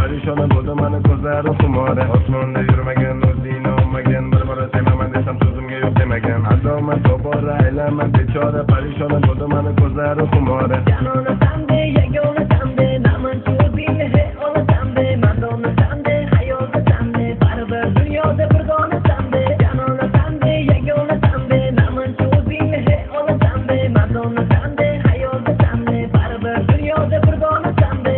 parishona bo'ldi mani ko'zlarim xumora. Osmonda yurmagan, o'zingni olmagan, bir bora sevaman desam so'zimga yo'q demagan. Adomat tobora aylanma bechora, parishona bo'ldi mani ko'zlarim xumora. Janona sande, yagona sande, naman cho'zingni he ola sande, Madonna sande, hayolda sande, baribir dunyoda bir dona sande. Janona sande, yagona sande, naman cho'zingni he ola sande, Madonna sande, hayolda sande, baribir dunyoda bir dona sande.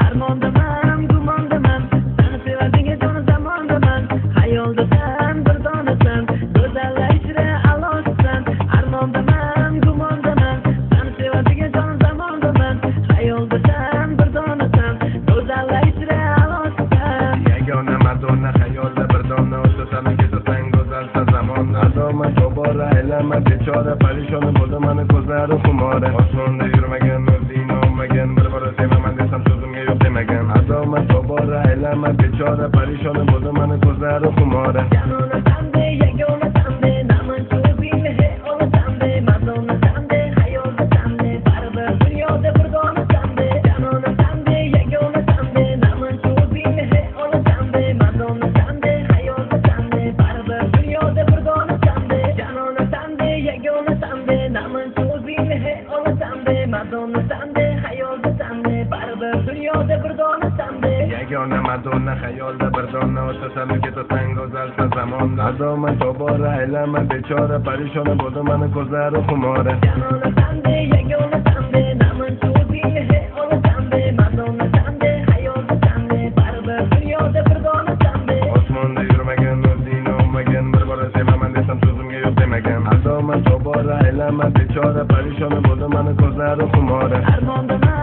Armondaman, gumondaman, seni sevadiga jon zamondaman, hayoldasan, bir donasan, go'zallar ichra alosasan. Armondaman, gumondaman, seni sevadiga jon zamondaman, hayoldasan, bir donasan, go'zallar ichra alosasan. Yagona Madonna hayolda bir dona, o'tasan ketasan go'zalsan zamonda. Adomat tobora aylanma bechora, parishona bo'ldi mani ko'zlarim xumora. Osmonda yurmagan, o'zingni olmagan, bir bora sevaman desam so'zimga yo'q demagan. Adomat tobora aylanma bechora, parishona bo'ldi mani ko'zlarim xumora. Janona sande, yagona sande, naman cho'zingni he ola sande, Madonna sande, hayolda sande, baribir dunyoda bir dona sande. Janona sande, yagona sande, naman cho'zingni he ola sande, Madonna sande, hayolda sande, baribir dunyoda bir dona sande. Janona sande, yagona sande, naman cho'zingni he ola sande, Madonna sande, hayolda sande, baribir dunyoda bir dona sande. Yagona Madonna hayolda bir dona, o'tasan ketasan go'zalsan zamonda. Adomat tobora aylanma bechora, parishona bo'ldi mani ko'zlarim xumora. Janona sande, yagona sande, naman cho'zingni he ola sande, Madonna sande, hayolda sande, baribir dunyoda bir dona sande. Osmonda yurmagan, o'zingni olmagan, bir bora sevaman desam so'zimga yo'q demagan. Adomat tobora aylanma bechora, parishona bo'ldi mani ko'zlarim xumora. Armondaman,